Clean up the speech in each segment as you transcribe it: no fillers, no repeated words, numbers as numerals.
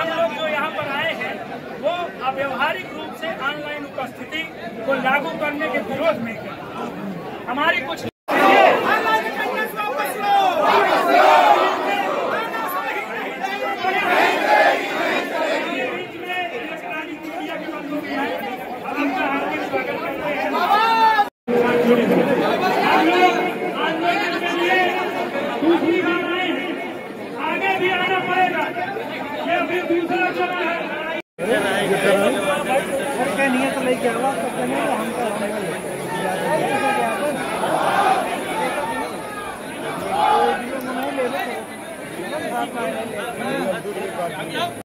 हम लोग जो यहाँ पर आए हैं वो अव्यवहारिक रूप से ऑनलाइन उपस्थिति को लागू करने के विरोध में है। हमारी कुछ आगे भी आना पड़ेगा। ये अभी दूसरा चरण है।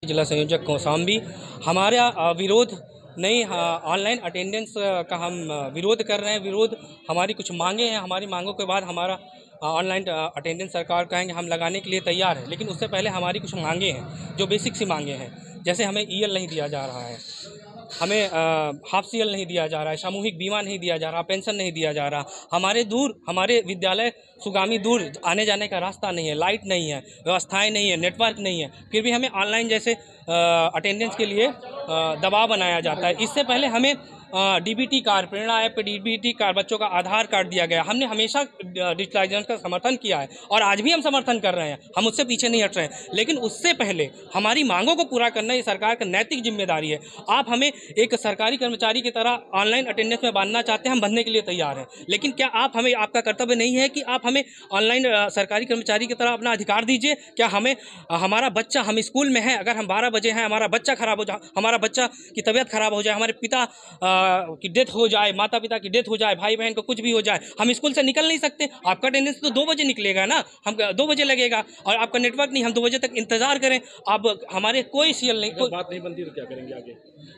जिला संयोजक कौशाम्बी, हमारा विरोध नहीं, ऑनलाइन अटेंडेंस का हम विरोध कर रहे हैं। विरोध हमारी कुछ मांगे हैं। हमारी मांगों के बाद हमारा ऑनलाइन अटेंडेंस सरकार कहेंगे हम लगाने के लिए तैयार है। लेकिन उससे पहले हमारी कुछ मांगे हैं जो बेसिक सी मांगे हैं। जैसे हमें ईएल नहीं दिया जा रहा है, हमें हाफ सीएल नहीं दिया जा रहा है, सामूहिक बीमा नहीं दिया जा रहा, पेंशन नहीं दिया जा रहा। हमारे विद्यालय सुगामी दूर आने जाने का रास्ता नहीं है, लाइट नहीं है, व्यवस्थाएं नहीं है, नेटवर्क नहीं है, फिर भी हमें ऑनलाइन जैसे अटेंडेंस के लिए दबाव बनाया जाता है। इससे पहले हमें डीबीटी कार्ड, प्रेरणा ऐप पे डीबीटी कार्ड, बच्चों का आधार कार्ड दिया गया। हमने हमेशा डिजिटलाइजेशन का समर्थन किया है और आज भी हम समर्थन कर रहे हैं, हम उससे पीछे नहीं हट रहे हैं। लेकिन उससे पहले हमारी मांगों को पूरा करना ये सरकार का नैतिक जिम्मेदारी है। आप हमें एक सरकारी कर्मचारी की तरह ऑनलाइन अटेंडेंस में बांधना चाहते हैं, हम बंधने के लिए तैयार हैं। लेकिन क्या आप हमें, आपका कर्तव्य नहीं है कि आप हमें ऑनलाइन सरकारी कर्मचारी की तरह अपना अधिकार दीजिए? क्या हमें, हमारा बच्चा, हम स्कूल में हैं, अगर हम 12 बजे हैं, हमारा बच्चा खराब हो जाए, हमारा बच्चा की तबीयत खराब हो जाए, हमारे पिता की डेथ हो जाए, माता पिता की डेथ हो जाए, भाई बहन को कुछ भी हो जाए, हम स्कूल से निकल नहीं सकते। आपका अटेंडेंस तो 2 बजे निकलेगा ना, हम 2 बजे लगेगा और आपका नेटवर्क नहीं, हम 2 बजे तक इंतजार करें। अब हमारे कोई सीएल नहीं, कोई बात नहीं बनती तो क्या करेंगे आगे?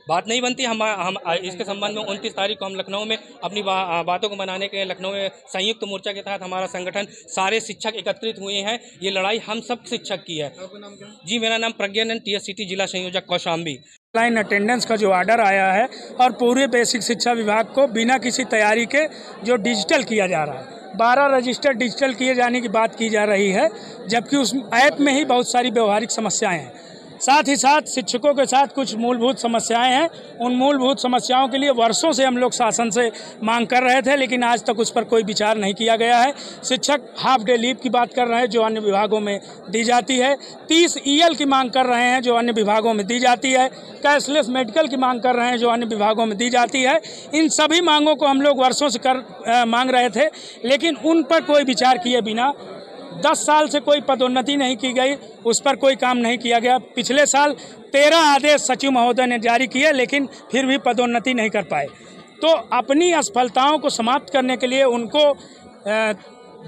बात नहीं बनती। हम इसके संबंध में 29 तारीख को हम लखनऊ में अपनी बातों को मनाने के लिए लखनऊ में संयुक्त मोर्चा के तहत हमारा संगठन सारे शिक्षक एकत्रित हुए हैं। ये लड़ाई हम सब शिक्षक की है। आपका नाम क्या? जी, मेरा नाम प्रज्ञानंद, TSCT जिला संयोजक कौशाम्बी। ऑनलाइन अटेंडेंस का जो ऑर्डर आया है और पूरे बेसिक शिक्षा विभाग को बिना किसी तैयारी के जो डिजिटल किया जा रहा है, 12 रजिस्टर डिजिटल किए जाने की बात की जा रही है, जबकि उस ऐप में ही बहुत सारी व्यवहारिक समस्याएं हैं। साथ ही साथ शिक्षकों के साथ कुछ मूलभूत समस्याएं हैं। उन मूलभूत समस्याओं के लिए वर्षों से हम लोग शासन से मांग कर रहे थे, लेकिन आज तक उस पर कोई विचार नहीं किया गया है। शिक्षक हाफ डे लीव की बात कर रहे हैं जो अन्य विभागों में दी जाती है। 30 EL की मांग कर रहे हैं जो अन्य विभागों में दी जाती है। कैशलेस मेडिकल की मांग कर रहे हैं जो अन्य विभागों में दी जाती है। इन सभी मांगों को हम लोग वर्षों से मांग रहे थे, लेकिन उन पर कोई विचार किए बिना 10 साल से कोई पदोन्नति नहीं की गई, उस पर कोई काम नहीं किया गया। पिछले साल 13 आदेश सचिव महोदय ने जारी किए, लेकिन फिर भी पदोन्नति नहीं कर पाए। तो अपनी असफलताओं को समाप्त करने के लिए, उनको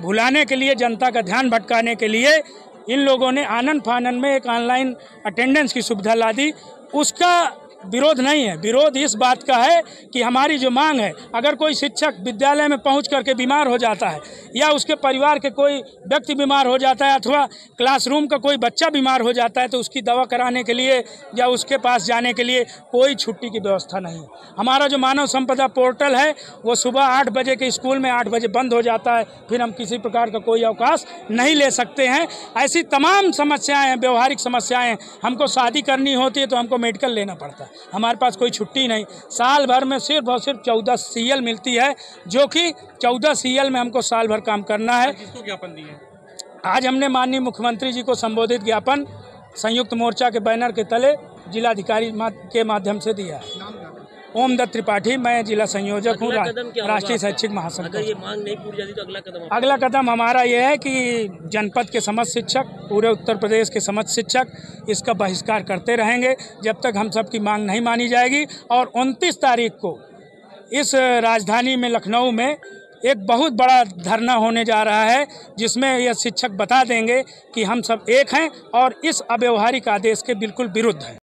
भुलाने के लिए, जनता का ध्यान भटकाने के लिए इन लोगों ने आनन फानन में एक ऑनलाइन अटेंडेंस की सुविधा ला दी। उसका विरोध नहीं है, विरोध इस बात का है कि हमारी जो मांग है, अगर कोई शिक्षक विद्यालय में पहुंच करके बीमार हो जाता है या उसके परिवार के कोई व्यक्ति बीमार हो जाता है अथवा क्लासरूम का कोई बच्चा बीमार हो जाता है, तो उसकी दवा कराने के लिए या उसके पास जाने के लिए कोई छुट्टी की व्यवस्था नहीं है। हमारा जो मानव संपदा पोर्टल है वो सुबह 8 बजे के स्कूल में 8 बजे बंद हो जाता है, फिर हम किसी प्रकार का कोई अवकाश नहीं ले सकते हैं। ऐसी तमाम समस्याएँ हैं, व्यवहारिक समस्याएँ हैं। हमको शादी करनी होती है तो हमको मेडिकल लेना पड़ता है, हमारे पास कोई छुट्टी नहीं। साल भर में सिर्फ और सिर्फ 14 CL मिलती है, जो कि 14 CL में हमको साल भर काम करना है। किसको ज्ञापन दिए? आज हमने माननीय मुख्यमंत्री जी को संबोधित ज्ञापन संयुक्त मोर्चा के बैनर के तले जिलाधिकारी के माध्यम से दिया है। ओम दत्त त्रिपाठी, मैं जिला संयोजक हूँ, राष्ट्रीय शैक्षिक महासंघ। अगर ये मांग नहीं पूरी जाती तो अगला कदम हमारा ये है कि जनपद के समस्त शिक्षक, पूरे उत्तर प्रदेश के समस्त शिक्षक इसका बहिष्कार करते रहेंगे जब तक हम सब की मांग नहीं मानी जाएगी। और 29 तारीख को इस राजधानी में लखनऊ में एक बहुत बड़ा धरना होने जा रहा है, जिसमें यह शिक्षक बता देंगे कि हम सब एक हैं और इस अव्यवहारिक आदेश के बिल्कुल विरुद्ध हैं।